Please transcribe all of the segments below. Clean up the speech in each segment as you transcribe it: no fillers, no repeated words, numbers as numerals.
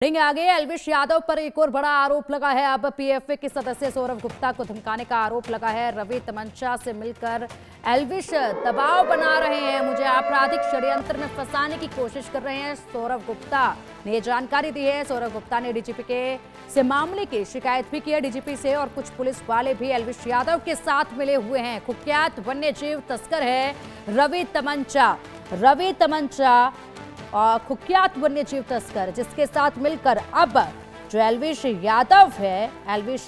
बढ़ेंगे आगे। एल्विश यादव पर एक और बड़ा आरोप लगा है। अब पीएफए के सदस्य सौरभ गुप्ता को धमकाने का आरोप लगा है। रवि तमंचा से मिलकर एल्विश दबाव बना रहे हैं, मुझे आपराधिक षड्यंत्र में फंसाने की कोशिश कर रहे हैं। सौरभ गुप्ता ने ये जानकारी दी है। सौरभ गुप्ता ने डीजीपी से मामले की शिकायत भी की है डीजीपी से, और कुछ पुलिस वाले भी एल्विश यादव के साथ मिले हुए हैं। कुख्यात वन्य जीव तस्कर है रवि तमंचा और कुख्यात वन्य जीव तस्कर, जिसके साथ मिलकर अब जो एल्विश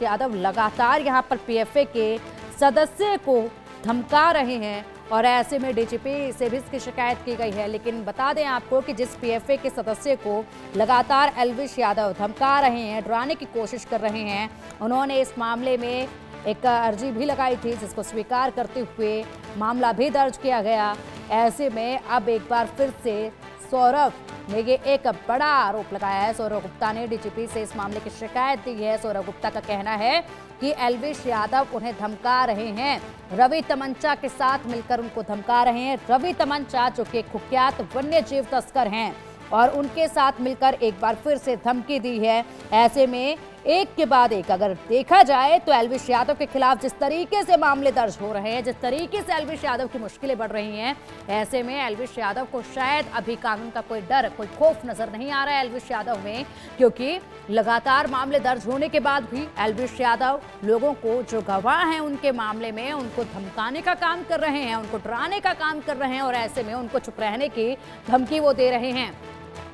यादव लगातार यहां पर पीएफए के सदस्य को धमका रहे हैं, और ऐसे में डीजीपी से भी इसकी शिकायत की गई है। लेकिन बता दें आपको कि जिस पीएफए के सदस्य को लगातार एल्विश यादव धमका रहे हैं, डराने की कोशिश कर रहे हैं, उन्होंने इस मामले में एक अर्जी भी लगाई थी, जिसको स्वीकार करते हुए मामला भी दर्ज किया गया। ऐसे में अब एक बार फिर से सौरभ ने ये एक बड़ा आरोप लगाया है। सौरभ गुप्ता ने डीजीपी से इस मामले की शिकायत दी है। सौरभ गुप्ता का कहना है कि एल्विश यादव उन्हें धमका रहे हैं, रवि तमंचा के साथ मिलकर उनको धमका रहे हैं। रवि तमंचा जो कि कुख्यात वन्य जीव तस्कर हैं, और उनके साथ मिलकर एक बार फिर से धमकी दी है। ऐसे में एक के बाद एक अगर देखा जाए तो एल्विश यादव के खिलाफ जिस तरीके से मामले दर्ज हो रहे हैं, जिस तरीके से एल्विश यादव की मुश्किलें बढ़ रही हैं, ऐसे में एल्विश यादव को शायद अभी कानून का कोई डर, कोई खौफ नजर नहीं आ रहा है एल्विश यादव में, क्योंकि लगातार मामले दर्ज होने के बाद भी एल्विश यादव लोगों को, जो गवाह हैं उनके मामले में, उनको धमकाने का काम कर रहे हैं, उनको डराने का काम कर रहे हैं, और ऐसे में उनको चुप रहने की धमकी वो दे रहे हैं।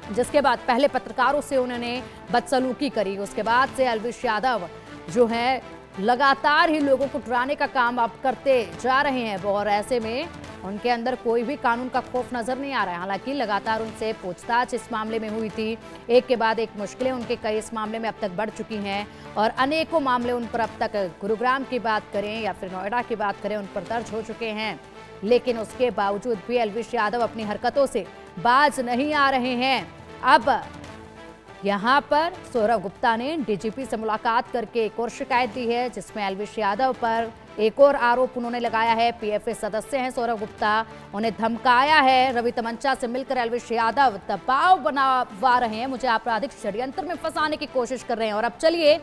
जिसके बाद पहले पत्रकारों से उन्होंने बदसलूकी करी, उसके बाद से एल्विश यादव जो है लगातार ही लोगों को डराने का काम अब करते जा रहे हैं, और ऐसे में उनके अंदर कोई भी कानून का खौफ नजर नहीं आ रहा है। हालांकि लगातार उनसे पूछताछ इस मामले में हुई थी, एक के बाद एक मुश्किलें उनके कई इस मामले में अब तक बढ़ चुकी हैं, और अनेकों मामले उन पर अब तक, गुरुग्राम की बात करें या फिर नोएडा की बात करें, उन पर दर्ज हो चुके हैं। लेकिन उसके बावजूद भी एल्विश यादव अपनी हरकतों से बाज नहीं आ रहे हैं। अब यहां पर सौरभ गुप्ता ने डीजीपी से मुलाकात करके एक और शिकायत दी है, जिसमें एल्विश यादव पर एक और आरोप उन्होंने लगाया है। पीएफए सदस्य हैं सौरभ गुप्ता, उन्हें धमकाया है। रवि तमंचा से मिलकर एल्विश यादव दबाव बनवा रहे हैं, मुझे आपराधिक षड्यंत्र में फंसाने की कोशिश कर रहे हैं। और अब चलिए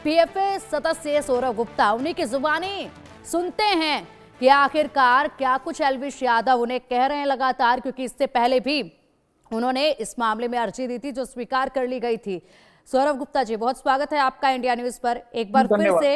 पीएफए सदस्य सौरभ गुप्ता, उन्हीं की जुबानी सुनते हैं कि आखिरकार क्या कुछ एल्विश यादव उन्हें कह रहे हैं लगातार, क्योंकि इससे पहले भी उन्होंने इस मामले में अर्जी दी थी, जो स्वीकार कर ली गई थी। सौरभ गुप्ता जी, बहुत स्वागत है आपका इंडिया न्यूज पर। एक बार फिर से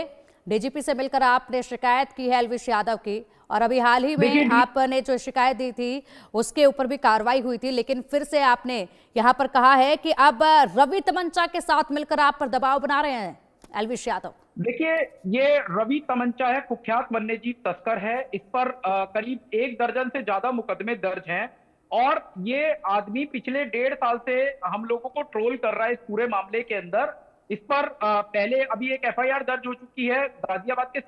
डीजीपी से मिलकर आपने शिकायत की है एल्विश यादव की, और अभी हाल ही में आपने जो शिकायत दी थी उसके ऊपर भी कार्रवाई हुई थी, लेकिन फिर से आपने यहां पर कहा है कि अब रवि तमंचा के साथ मिलकर आप पर दबाव बना रहे हैं एल्विश यादव। देखिए, ये रवि तमंचा है, कुख्यात वन्यजीव तस्कर है। इस पर करीब 1 दर्जन से ज्यादा मुकदमे दर्ज हैं, और ये आदमी पिछले 1.5 साल से हम लोगों को ट्रोल कर रहा है इस पूरे मामले के अंदर। इस पर पहले अभी एक एफआईआर दर्ज हो चुकी है गाजियाबाद के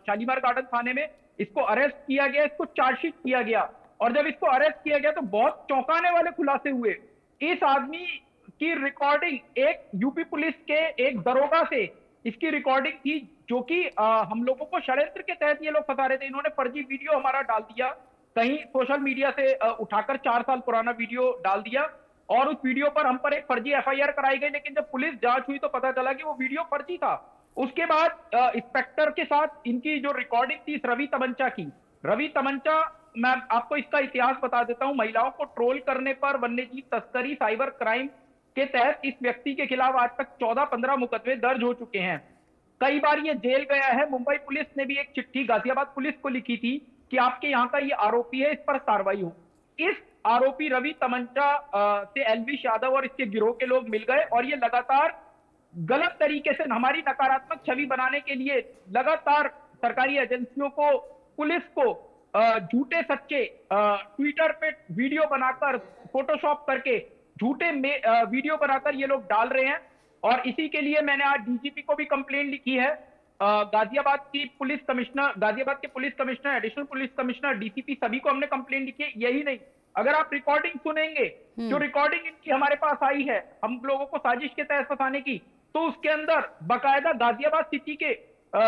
शालीमार गार्डन थाने में। इसको अरेस्ट किया गया, इसको चार्जशीट किया गया, और जब इसको अरेस्ट किया गया तो बहुत चौंकाने वाले खुलासे हुए। इस आदमी की रिकॉर्डिंग एक यूपी पुलिस के एक दरोगा से इसकी रिकॉर्डिंग थी, जो कि हम लोगों को षड्यंत्र के तहत ये लोग फंसा रहे थे। इन्होंने फर्जी वीडियो हमारा डाल दिया, कहीं सोशल मीडिया से उठाकर 4 साल पुराना वीडियो डाल दिया, और उस वीडियो पर हम पर एक फर्जी एफआईआर कराई गई। लेकिन जब पुलिस जांच हुई तो पता चला कि वो वीडियो फर्जी था। उसके बाद इंस्पेक्टर के साथ इनकी जो रिकॉर्डिंग थी इस रवि तमंचा, मैं आपको इसका इतिहास बता देता हूं। महिलाओं को ट्रोल करने पर, वन्यजीव तस्करी, साइबर क्राइम के तहत इस व्यक्ति के खिलाफ आज तक 14-15 मुकदमे दर्ज हो चुके हैं। कई बार ये जेल गया है। मुंबई पुलिस ने भी एक चिट्ठी गाजियाबाद पुलिस को लिखी थी कि आपके यहाँ का ये आरोपी है, इस पर कार्रवाई हो। इस आरोपी रवि तमंचा से एल्विश यादव और इसके गिरोह के लोग मिल गए, और ये लगातार गलत तरीके से हमारी नकारात्मक छवि बनाने के लिए लगातार सरकारी एजेंसियों को, पुलिस को झूठे सच्चे ट्विटर पे वीडियो बनाकर, फोटोशॉप करके झूठे वीडियो बनाकर ये लोग डाल रहे हैं। और इसी के लिए मैंने आज डीजीपी को भी कंप्लेंट लिखी है। गाजियाबाद के police commissioner, additional police commissioner, DCP, सभी को हमने कंप्लेंट लिखी है। यही नहीं, अगर आप रिकॉर्डिंग सुनेंगे, जो रिकॉर्डिंग इनकी हमारे पास आई है हम लोगों को साजिश के तहत फंसाने की, तो उसके अंदर बाकायदा गाजियाबाद सिटी के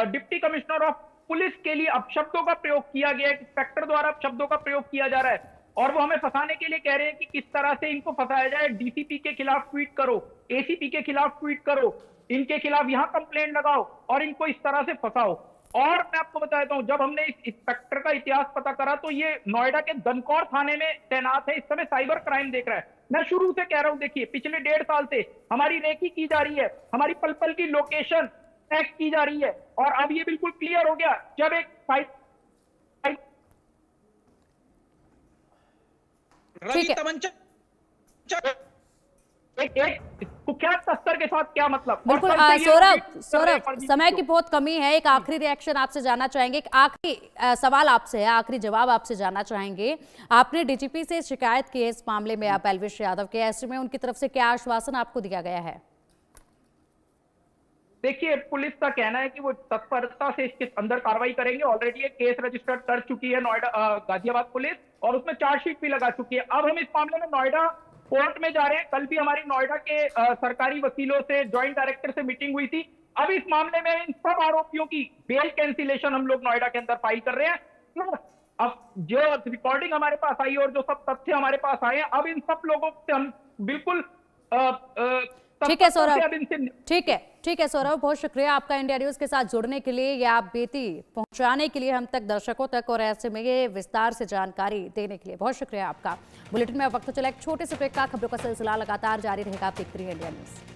डिप्टी कमिश्नर ऑफ पुलिस के लिए अपशब्दों का प्रयोग किया गया है, इंस्पेक्टर द्वारा अपशब्दों का प्रयोग किया जा रहा है। और वो हमें फंसाने के लिए कह रहे हैं कि किस तरह से इनको फंसाया जाए, डीसीपी के खिलाफ ट्वीट करो, एसीपी के खिलाफ ट्वीट करो, इनके खिलाफ यहाँ कंप्लेंट लगाओ और इनको इस तरह से फंसाओ। और मैं आपको बताता हूं, जब हमने इस इंस्पेक्टर का इतिहास पता करा तो ये नोएडा के दनकौर थाने में तैनात है, इस समय साइबर क्राइम देख रहा है। मैं शुरू से कह रहा हूं, देखिए पिछले 1.5 साल से हमारी रेकी की जा रही है, हमारी पल पल की लोकेशन ट्रैक की जा रही है, और अब ये बिल्कुल क्लियर हो गया जब एक ठीक है। एक कुख्यात तस्कर के साथ क्या मतलब। बिल्कुल और कल से ये सौरभ, समय की बहुत कमी है, एक आखिरी रिएक्शन आपसे जानना चाहेंगे, एक आखिरी सवाल आपसे है, आखिरी जवाब आपसे जानना चाहेंगे। आपने डीजीपी से शिकायत की है इस मामले में, आप एल्विश यादव के, ऐसे में उनकी तरफ से क्या आश्वासन आपको दिया गया है? देखिए, पुलिस का कहना है कि वो तत्परता से इसके अंदर कार्रवाई करेंगे। ऑलरेडी एक केस रजिस्टर कर चुकी है नोएडा गाजियाबाद पुलिस, और उसमें चार्जशीट भी लगा चुकी है। अब हम इस मामले में नोएडा कोर्ट में जा रहे हैं। कल भी हमारी नोएडा के सरकारी वकीलों से, जॉइंट डायरेक्टर से मीटिंग हुई थी। अब इस मामले में इन सब आरोपियों की बेल कैंसिलेशन हम लोग नोएडा के अंदर फाइल कर रहे हैं। अब जो रिकॉर्डिंग हमारे पास आई और जो सब तथ्य हमारे पास आए हैं, अब इन सब लोगों से हम बिल्कुल ठीक है सौरभ, ठीक है सौरभ, बहुत शुक्रिया आपका इंडिया न्यूज के साथ जुड़ने के लिए, या आप बेटी पहुंचाने के लिए हम तक, दर्शकों तक, और ऐसे में ये विस्तार से जानकारी देने के लिए बहुत शुक्रिया आपका। बुलेटिन में अब वक्त चला एक छोटे से ब्रेक का। खबरों का सिलसिला लगातार जारी रहेगा, आप देखते रहिए इंडिया न्यूज।